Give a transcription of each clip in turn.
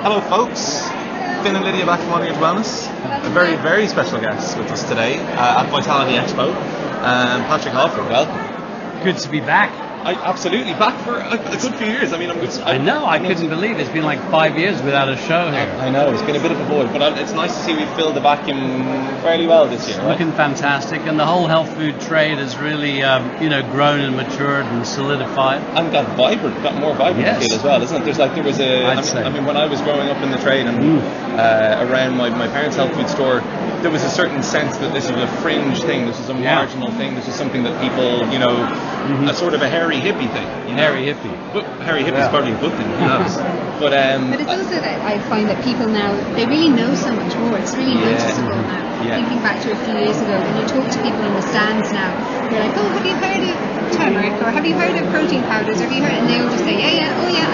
Hello folks, Finn and Lydia back from On Your Wellness. A very, very special guest with us today at Vitality Expo. Patrick Holford, welcome. Good to be back. Absolutely, back for a good few years. I know, I couldn't believe it's been like 5 years without a show here. I know, it's been a bit of a void, but it's nice to see we've filled the vacuum fairly well this year. It's looking fantastic, and the whole health food trade has really, grown and matured and solidified. And got more vibrant Yes. feel as well, isn't it? When I was growing up in the trade and around my parents' health food store, there was a certain sense that this is a fringe thing, this is a marginal thing, this is something that people, a sort of a hairy hippie thing. Hairy hippie. But hairy hippie is probably a good thing, who knows? But it's also that I find that people now, they really know so much more. It's really noticeable now. Yeah. Thinking back to a few years ago, when you talk to people in the stands now, they're like, oh, have you heard of turmeric? Or have you heard of protein powders? Have you heard? And they will just say, I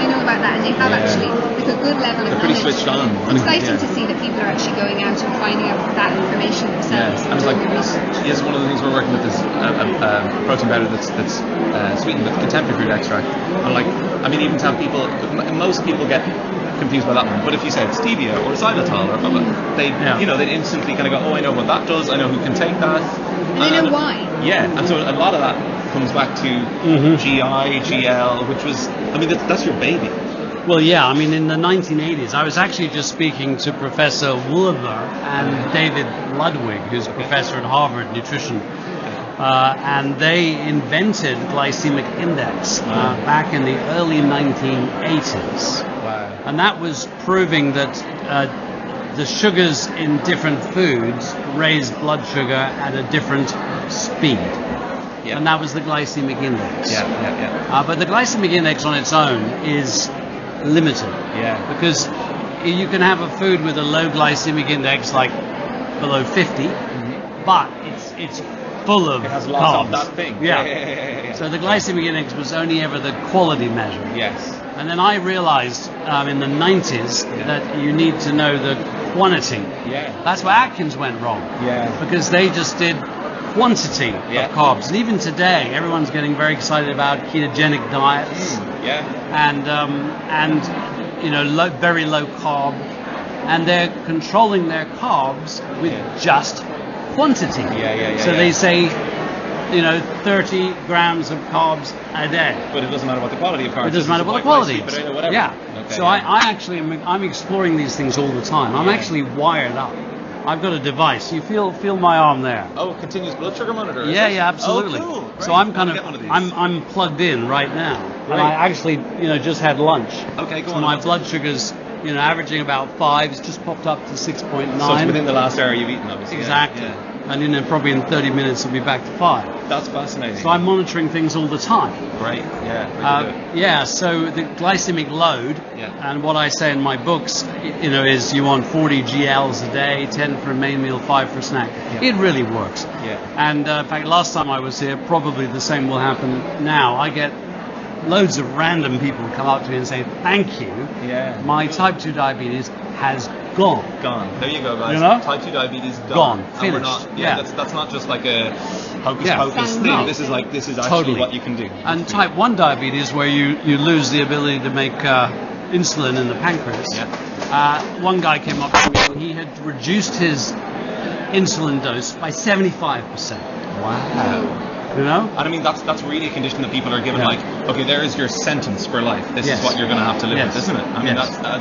know about that. And they have actually like a good level of They're pretty knowledge. switched on. It's exciting to see that people are actually going out and finding out that information themselves and doing the research. Yes, one of the things we're working with is a protein powder that's sweetened with contemporary fruit extract. And even tell people, most people get confused by that one, but if you say it's stevia or xylitol or blah, blah, they'd instantly kind of go, oh, I know what that does, I know who can take that. And they know why. Yeah, and so a lot of that comes back to GI, GL, which was, that's your baby. Well, yeah, in the 1980s, I was actually just speaking to Professor Wooler and David Ludwig, who's a professor at Harvard Nutrition, and they invented glycemic index back in the early 1980s. Wow. And that was proving that the sugars in different foods raise blood sugar at a different speed. Yeah. And that was the glycemic index. Yeah. But the glycemic index on its own is limited. Yeah. Because you can have a food with a low glycemic index, like below 50, but it's full of It has carbs. lots of that thing. Yeah. So the glycemic index was only ever the quality measure. Yes. And then I realized in the 90s that you need to know the quantity. Yeah. That's where Atkins went wrong. Yeah. Because they just did quantity of carbs. And even today, everyone's getting very excited about ketogenic diets. And very low carb. And they're controlling their carbs with just quantity. So they say, 30 grams of carbs a day. But it doesn't matter what the quality of carbs is. It doesn't matter what the quality is. Whatever. Yeah. Okay, so I'm exploring these things all the time. I'm actually wired up. I've got a device. You feel my arm there. Oh, continuous blood sugar monitor. Yeah, absolutely. Oh, cool. Right. So I'm I'm plugged in right now. Right. And I actually, just had lunch. Okay, go so on. my blood sugar's, averaging about 5. It's just popped up to 6.9. So it's within the last hour you've eaten, obviously. Exactly. Yeah. And probably in 30 minutes it'll be back to 5. That's fascinating. So I'm monitoring things all the time. Great. Yeah. Yeah, so the glycemic load, and what I say in my books, is you want 40 GLs a day, 10 for a main meal, 5 for a snack. Yeah. It really works. Yeah. And in fact, last time I was here, probably the same will happen now. I get loads of random people come up to me and say, thank you. Yeah. My type 2 diabetes has gone. There you go, guys. Type 2 diabetes gone. Finished. That's not just like a hocus pocus thing. No. This is actually what you can do. And type 1 diabetes, where you lose the ability to make insulin in the pancreas. Yeah. One guy came up to me and he had reduced his insulin dose by 75%. Wow. And that's really a condition that people are given, okay, there is your sentence for life. This is what you're going to have to live with, isn't it?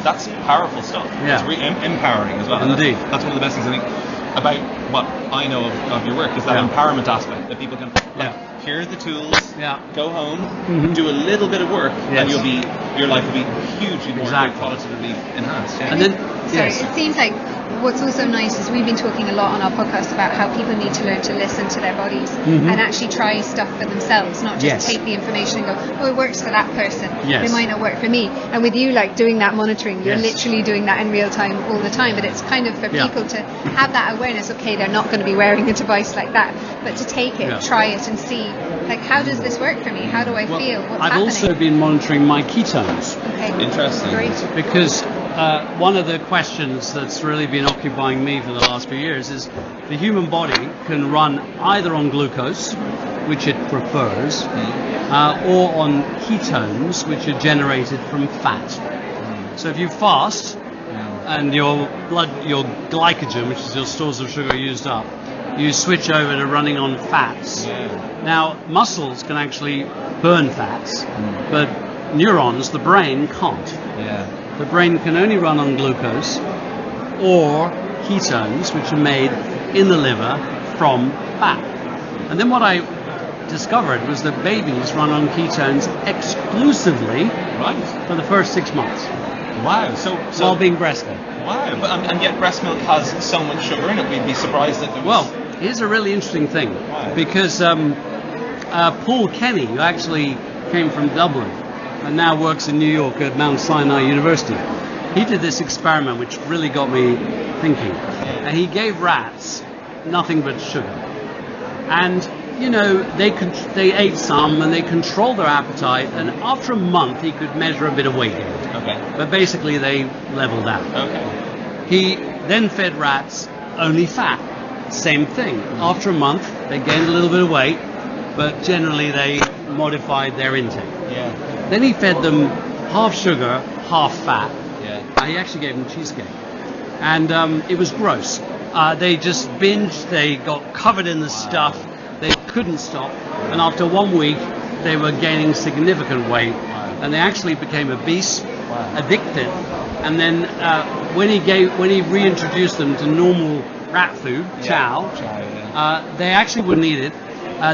That's powerful stuff. Yeah. It's really empowering as well. Indeed. That's one of the best things I think about what I know of your work is that empowerment aspect, that people can here are the tools, go home, do a little bit of work, and your life will be hugely more qualitatively enhanced. Yeah. And then it seems like what's also nice is we've been talking a lot on our podcast about how people need to learn to listen to their bodies and actually try stuff for themselves, not just take the information and go, oh, it works for that person, it might not work for me. And with you doing that monitoring, you're literally doing that in real time all the time, but it's kind of for people to have that awareness. Okay, they're not going to be wearing a device like that, but to take it, try it and see, how does this work for me? How do I feel? What's I've happening? also been monitoring my ketones. Okay. Interesting. Great. Because one of the questions that's really been occupying me for the last few years is the human body can run either on glucose, which it prefers, or on ketones, which are generated from fat. So if you fast, and your glycogen, which is your stores of sugar, used up, you switch over to running on fats. Now, muscles can actually burn fats, but neurons, the brain, can't. The brain can only run on glucose or ketones, which are made in the liver from fat. And then what I discovered was that babies run on ketones exclusively for the first 6 months. Wow. So while being breastfed. Wow. But, and yet breast milk has so much sugar in it. We'd be surprised that there was... Well, here's a really interesting thing. Because Paul Kenny, who actually came from Dublin and now works in New York at Mount Sinai University, he did this experiment which really got me thinking. And he gave rats nothing but sugar. And, you know, they ate some and they controlled their appetite, and after a month he could measure a bit of weight gain. But basically they leveled out. He then fed rats only fat. Same thing. After a month they gained a little bit of weight, but generally they modified their intake. Then he fed them half sugar, half fat. He actually gave them cheesecake. And it was gross. They just binged, they got covered in the stuff, they couldn't stop, and after 1 week they were gaining significant weight, and they actually became obese, addicted, and then when he reintroduced them to normal rat food, chow, they actually wouldn't eat it.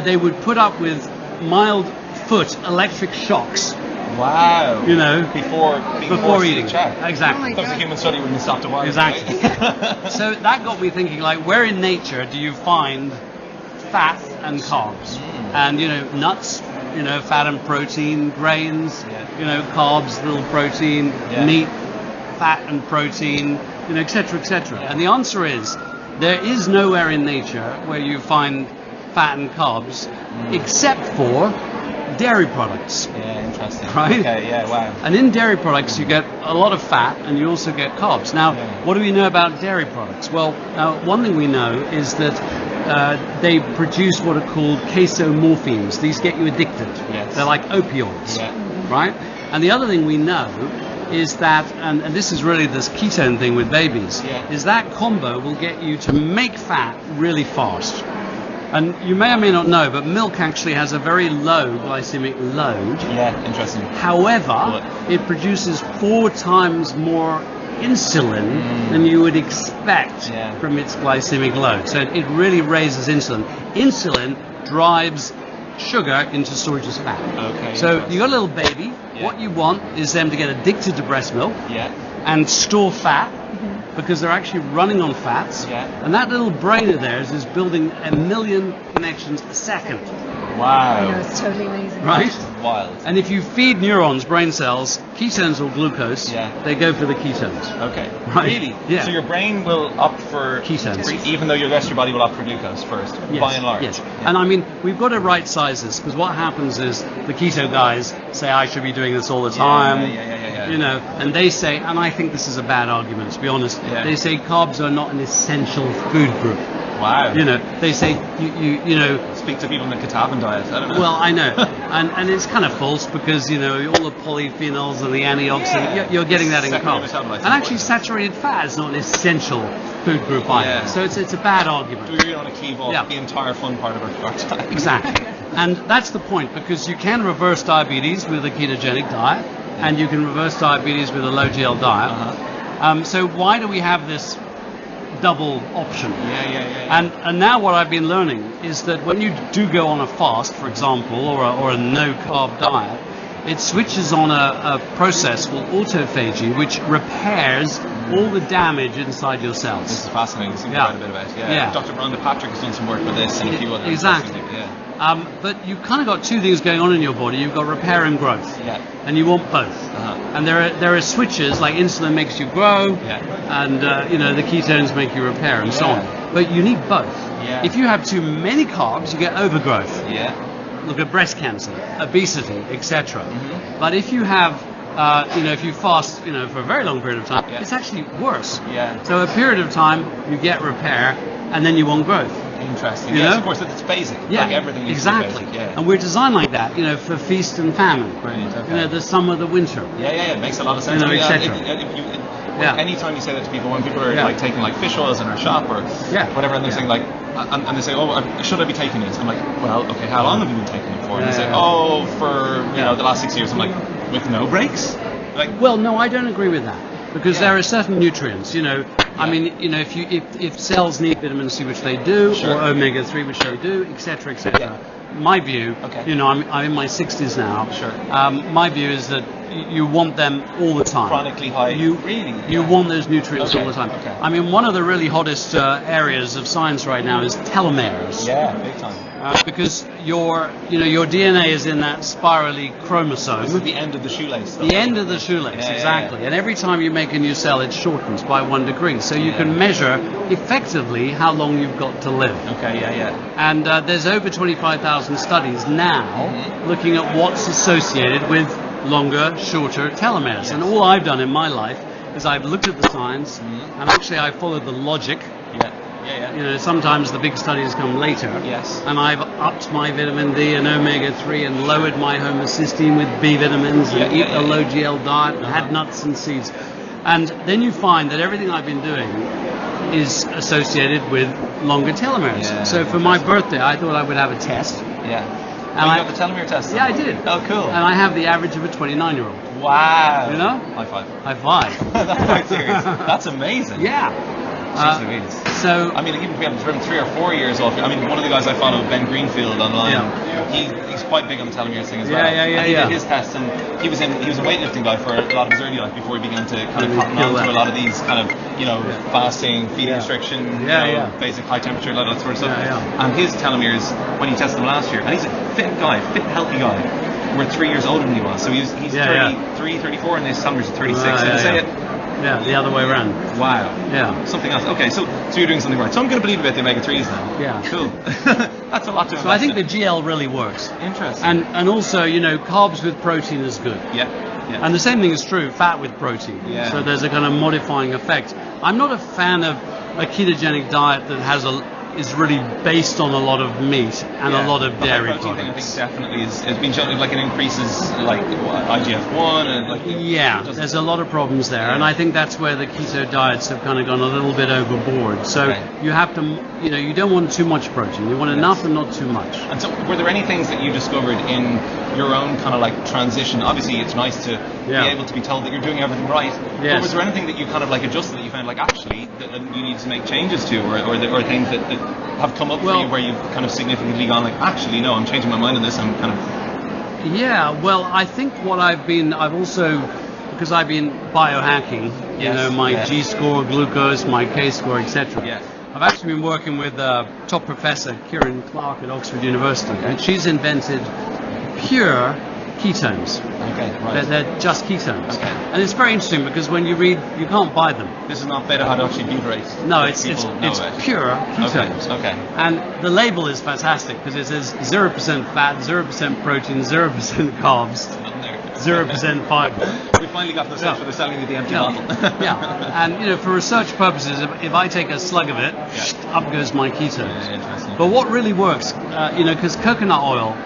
They would put up with mild foot electric shocks. Wow. You know, before eating. Exactly. That was a human study wouldn't have stopped a while. Exactly. So that got me thinking, like, where in nature do you find fat and carbs? And, you know, nuts, you know, fat and protein, grains, you know, carbs, little protein, meat, fat and protein, you know, etc., etc. And the answer is, there is nowhere in nature where you find fat and carbs except for dairy products. Interesting. Right? Okay, wow. And in dairy products you get a lot of fat and you also get carbs. Now, what do we know about dairy products? Well, one thing we know is that they produce what are called casomorphines. These get you addicted. They're like opioids, right? And the other thing we know is that, and this is really this ketone thing with babies, is that combo will get you to make fat really fast. And you may or may not know, but milk actually has a very low glycemic load. Interesting. However, it produces 4 times more insulin than you would expect from its glycemic load. So it really raises insulin. Insulin drives sugar into storage as fat. So you got a little baby. What you want is them to get addicted to breast milk and store fat, because they're actually running on fats, and that little brain of theirs is building 1 million connections a second. Wow. I know, it's totally amazing. Right? Wild. And if you feed neurons, brain cells, ketones or glucose, they go for the ketones. Right? Really? Yeah. So your brain will opt for ketones, even though your rest of your body will opt for glucose first, by and large. And I mean, we've got to right size this, because what happens is the keto guys say I should be doing this all the time. You know, and they say, and I think this is a bad argument, to be honest, they say carbs are not an essential food group. Wow. You know, they say you know, speak to people on the Ketones diet. I don't know. Well, I know, and it's kind of false, because you know all the polyphenols and the antioxidants, you're getting that in carbs. And actually, saturated fat is not an essential food group either. So it's a bad argument. Do we really want to cleave off the entire fun part of our diet? Exactly. And that's the point, because you can reverse diabetes with a ketogenic diet, and you can reverse diabetes with a low GL diet. So why do we have this double option? And now what I've been learning is that when you do go on a fast, for example, or a no carb diet, it switches on a process called autophagy, which repairs all the damage inside your cells. This is fascinating. This is quite a bit about it. Dr. Patrick has done some work with this and a few others. Exactly. But you've kind of got 2 things going on in your body. You've got repair and growth, and you want both. And there are switches, like insulin makes you grow, and you know, the ketones make you repair, and so on. But you need both. If you have too many carbs, you get overgrowth. Look at breast cancer, obesity, etc. But if you have you know, if you fast, you know, for a very long period of time, it's actually worse. So a period of time you get repair, and then you want growth. Interesting. You know? Of course, it's basic. Like everything is exactly. Basic. And we're designed like that, you know, for feast and famine. You know, the summer, the winter. It makes a lot of sense. You know, etc. anytime you say that to people, when people are like taking like fish oils in our shop or whatever, and they're saying like, and they say, oh, should I be taking it? I'm like, well, okay, how long have you been taking it for? And they say, oh, for the last 6 years. I'm like, with no breaks? Like, well, no, I don't agree with that, because there are certain nutrients, I mean, if cells need vitamin C, which they do, or omega-3, which they do, etc., etc. My view, I'm in my 60s now. Sure. My view is that you want them all the time. Chronically high. You want those nutrients all the time. Okay. I mean, one of the really hottest areas of science right now is telomeres. Yeah, big time. Because your DNA is in that spirally chromosome. This is the end of the shoelace. The end of the shoelace, exactly. And every time you make a new cell, it shortens by 1 degree. So you can measure effectively how long you've got to live. Okay, And there's over 25,000 studies now looking at what's associated with longer, shorter telomeres. Yes. And all I've done in my life is I've looked at the science, and actually I followed the logic. Sometimes the big studies come later. Yes. And I've upped my vitamin D and omega-3 and lowered my homocysteine with B vitamins and eat a low GL diet and had nuts and seeds. And then you find that everything I've been doing is associated with longer telomeres. Yeah, so for my birthday, I thought I would have a test. Yeah. And you got the telomere test? Yeah, I did. Oh, cool. And I have the average of a 29-year-old. Wow. High five. High five. That's quite serious. That's amazing. Yeah. So I mean, even if we have driven 3 or 4 years off. I mean, one of the guys I follow, Ben Greenfield online, he's quite big on the telomeres thing as well. And he did his test, and he was a weightlifting guy for a lot of his early life before he began to kind of cotton on to a lot of these kind of fasting, feeding restriction, basic high temperature, a lot of that sort of stuff. And his telomeres, when he tested them last year, and he's a fit guy, healthy guy, were 3 years older than he was. So he's 33, 34, and his telomeres are 36. Yeah, the other way around. Wow. Yeah. Something else. Okay, so you're doing something right. So I'm going to believe about the omega-3s now. Yeah. Cool. That's a lot to invest So I think the GL really works. Interesting. And also, carbs with protein is good. Yeah. And the same thing is true, fat with protein. Yeah. So there's a kind of modifying effect. I'm not a fan of a ketogenic diet that is really based on a lot of meat and a lot of dairy products. Thing, I think definitely has been shown like it increases like IGF-1 and there's a lot of problems there, and I think that's where the keto diets have kind of gone a little bit overboard. So you have to, you don't want too much protein. You want enough and not too much. And so, were there any things that you discovered in your own kind of like transition? Obviously, it's nice to be able to be told that you're doing everything right. Yes. But was there anything that you kind of like adjusted that you found like actually that you need to make changes to, or things that have come up for you where you've kind of significantly gone like, actually no, I'm changing my mind on this, I'm kind of... Yeah, well, I think I've also, because I've been biohacking, my G-score, glucose, my K-score, etc. Yes. I've actually been working with top professor Kieran Clark at Oxford University, and she's invented pure ketones. Okay, right. They're just ketones. Okay. And it's very interesting because when you read, you can't buy them. This is not beta-hydroxybutyrate. No, it's pure ketones. Okay. And the label is fantastic because it says 0% fat, 0% protein, 0% carbs, 0% fiber. We finally got the stuff where they're selling you the empty bottle. And for research purposes, if I take a slug of it, up goes my ketones. Interesting. But what really works, because coconut oil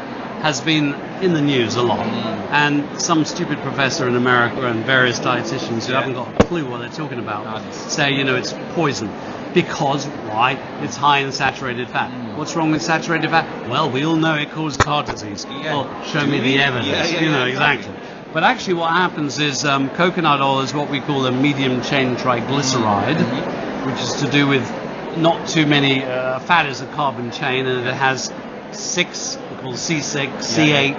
has been in the news a lot, and some stupid professor in America and various dietitians who haven't got a clue what they're talking about say it's poison. Because why? It's high in saturated fat. What's wrong with saturated fat? Well, we all know it causes heart disease. Well, show me the evidence. Exactly. But actually what happens is coconut oil is what we call a medium chain triglyceride, which is to do with not too many, fat is a carbon chain, and it has 6, called C6, C8,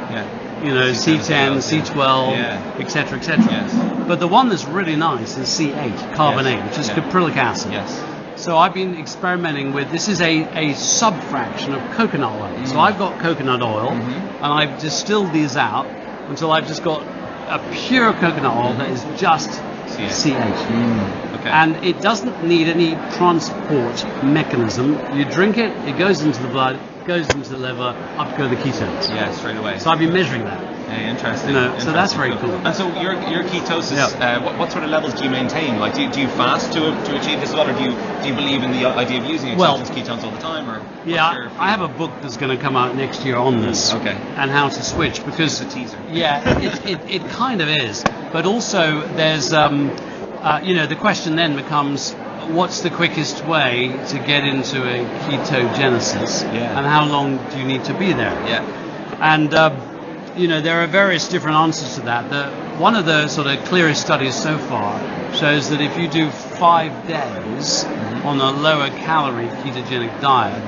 C10, C12, etc., etc. Yes. But the one that's really nice is C8, carbonate, which is caprylic acid. Yes. So I've been experimenting with, this is a sub-fraction of coconut oil. So I've got coconut oil, and I've distilled these out until I've just got a pure coconut oil that is just C8. Okay. And it doesn't need any transport mechanism. You drink it, it goes into the blood, goes into the liver, up go the ketones. Yeah, straight away. So I've been measuring that. Yeah, interesting. So that's very cool. And so your ketosis, what sort of levels do you maintain? Like, do you fast to achieve this a lot, or do you believe in the idea of using exogenous ketones all the time? Or I have a book that's going to come out next year on this. Okay. And how to switch, because it's a teaser. Yeah, it kind of is. But also there's the question then becomes, what's the quickest way to get into a ketogenesis, and how long do you need to be there? And there are various different answers to that. One of the sort of clearest studies so far shows that if you do 5 days on a lower calorie ketogenic diet,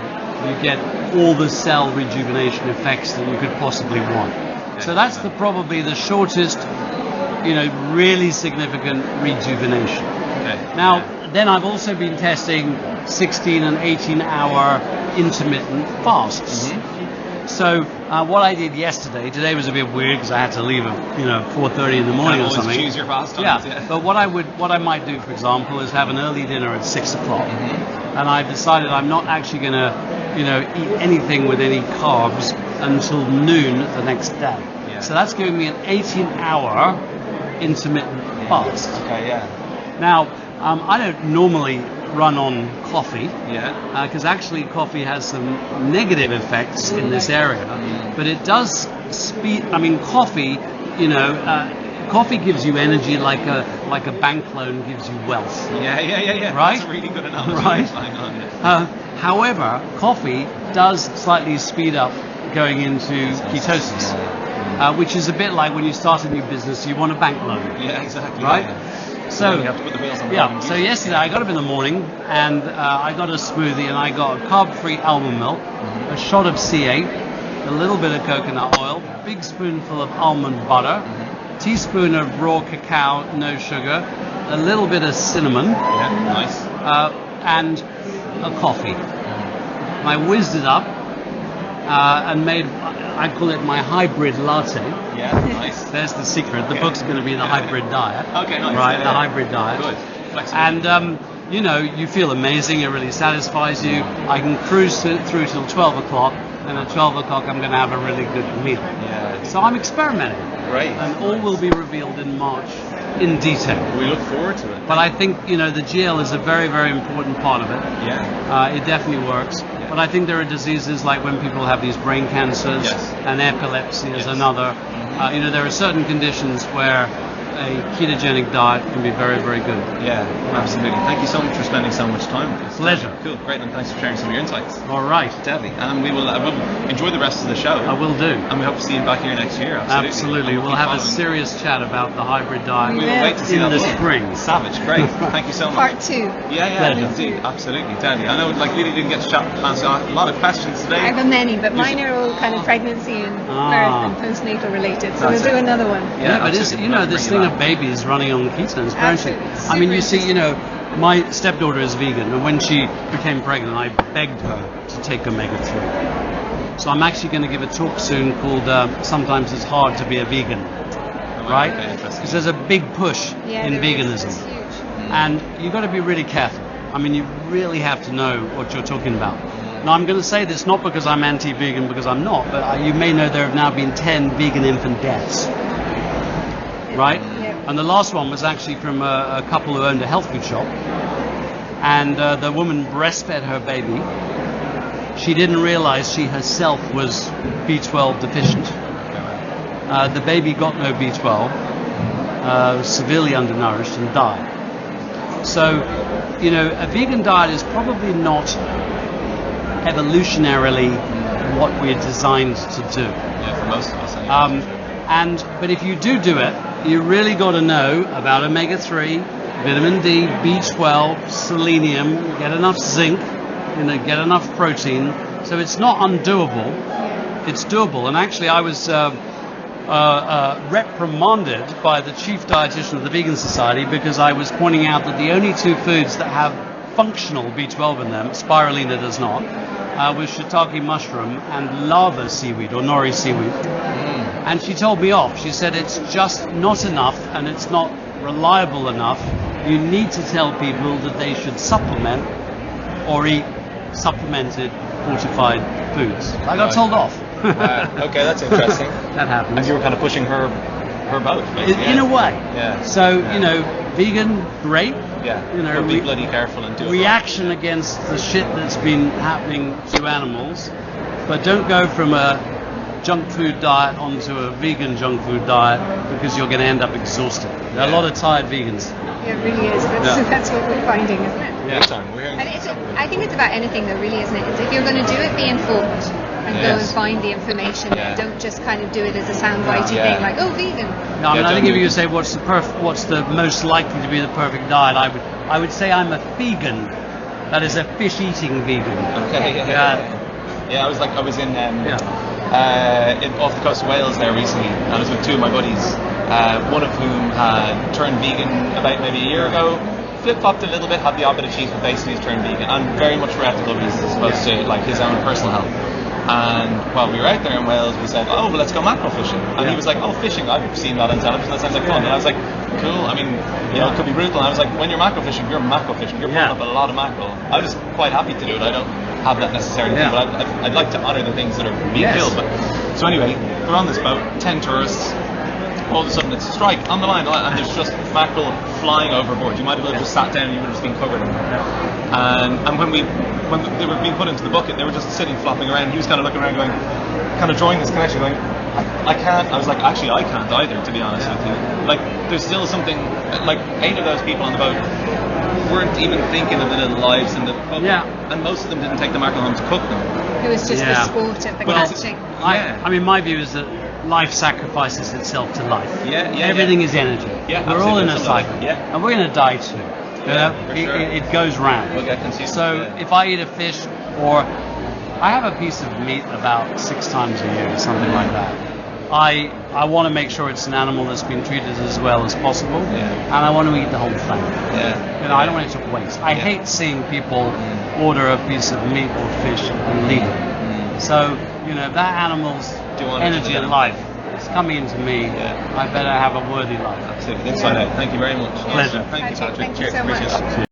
you get all the cell rejuvenation effects that you could possibly want. So that's probably the shortest, really significant rejuvenation. Now, then I've also been testing 16 and 18 hour intermittent fasts. So what I did yesterday, today was a bit weird because I had to leave at 4:30 in the morning or something. Choose your fast times, But what I might do, for example, is have an early dinner at 6 o'clock, and I've decided I'm not actually going to, eat anything with any carbs until noon the next day. So that's giving me an 18-hour intermittent fast. Now, I don't normally run on coffee, because actually coffee has some negative effects in this area, but it does speed. I mean, coffee, coffee gives you energy like a bank loan gives you wealth. Right? That's a really good analogy. Right. However, coffee does slightly speed up going into ketosis, which is a bit like when you start a new business, you want a bank loan. Exactly. Right. So you have to put the wheels on the so yesterday I got up in the morning and I got a smoothie, and I got a carb-free almond milk, a shot of C8, a little bit of coconut oil, big spoonful of almond butter, teaspoon of raw cacao, no sugar, a little bit of cinnamon, and a coffee. And I whizzed it up and made, I call it my hybrid latte. There's the secret. The book's going to be the hybrid diet. Right, the hybrid diet. Good. And you feel amazing. It really satisfies you. I can cruise through till 12 o'clock, and at 12 o'clock I'm going to have a really good meal. So I'm experimenting. Great. And all will be revealed in March in detail. We look forward to it. But I think the GL is a very, very important part of it. It definitely works. But I think there are diseases like when people have these brain cancers, and epilepsy is another. There are certain conditions where a ketogenic diet can be very, very good. Absolutely. Thank you so much for spending so much time with us. Pleasure. Cool, great, and thanks for sharing some of your insights. All right. Deadly. And we will enjoy the rest of the show. I will do. And we hope to see you back here next year. Absolutely. We'll have a serious chat about the hybrid diet we will wait to see in that the spring. Savage. Great. Thank you so much. Part 2. Indeed. Absolutely. Deadly. I know, really didn't get to answer a lot of questions today. I have many, but mine are all kind of pregnancy and birth and postnatal related. So we'll do another one. But this thing of babies running on ketones, I mean, you see, my stepdaughter is vegan, and when she became pregnant, I begged her to take omega-3. So I'm actually going to give a talk soon called Sometimes It's Hard to Be a Vegan, right? Because there's a big push in veganism. And you've got to be really careful. I mean, you really have to know what you're talking about. Now, I'm going to say this not because I'm anti-vegan, because I'm not, but you may know there have now been 10 vegan infant deaths, right? And the last one was actually from a couple who owned a health food shop, and the woman breastfed her baby. She didn't realize she herself was B12 deficient. The baby got no B12, severely undernourished, and died. So, a vegan diet is probably not evolutionarily what we're designed to do. For most of us. But if you do it, you really got to know about omega-3, vitamin D, B12, selenium, get enough zinc, get enough protein. So it's not undoable. It's doable. And actually, I was reprimanded by the chief dietitian of the Vegan Society because I was pointing out that the only 2 foods that have functional B12 in them, spirulina does not, was shiitake mushroom and lava seaweed or nori seaweed. And she told me off. She said it's just not enough and it's not reliable enough. You need to tell people that they should supplement or eat supplemented fortified foods. I got told off. Wow. Okay, that's interesting. That happens. And you were kind of pushing her boat, basically. In a way. So, Yeah. vegan, great. But be bloody careful and do it. Reaction against the shit that's been happening to animals, but don't go from a junk food diet onto a vegan junk food diet because you're going to end up exhausted. There are a lot of tired vegans. Yeah, it really is. That's what we're finding, isn't it? Yeah. And I think it's about anything though, really, isn't it? It's if you're going to do it, be informed and go and find the information. Don't just kind of do it as a soundbitey thing, like, oh, vegan. No, I mean, I think if you say what's the most likely to be the perfect diet, I would say I'm a vegan. That is a fish-eating vegan. Okay. Yeah, I was in off the coast of Wales there recently, and I was with two of my buddies, one of whom had turned vegan about maybe a year ago, flip-flopped a little bit, had the odd bit of cheese, but basically he's turned vegan, and very much for ethical reasons as opposed to like his own personal health. And while we were out there in Wales, we said, oh, well, let's go mackerel fishing. And he was like, oh, fishing, I've seen that on television, that sounds like fun. And I was like, cool, I mean, it could be brutal. And I was like, when you're mackerel fishing, you're pulling up a lot of mackerel. I was quite happy to do it. I don't have that necessarily, but I'd like to honour the things that are being killed. But so anyway, we're on this boat, 10 tourists. All of a sudden it's a strike on the line, and there's just mackerel flying overboard. You might have just sat down and you would have just been covered in them. And when they were being put into the bucket, they were just sitting flopping around. He was kind of looking around going, kind of drawing this connection, going, I can't. I was like, actually I can't either, to be honest with you. Like, there's still something, like 8 of those people on the boat weren't even thinking of the little lives in the boat. And most of them didn't take the mackerel home to cook them. It was just the sport of the catching. I mean, my view is that life sacrifices itself to life. Everything is energy. We're all in a cycle, and we're going to die too. It goes round. We'll get consumed. So if I eat a fish, or I have a piece of meat about 6 times a year, something like that, I want to make sure it's an animal that's been treated as well as possible, and I want to eat the whole thing. I don't want it to waste. I hate seeing people order a piece of meat or fish and leave it. So that animal's energy and life is coming into me. I better have a worthy life. Absolutely. Let's find out. Thank you very much. Pleasure. Thank you, Patrick. Cheers. Thank you so much.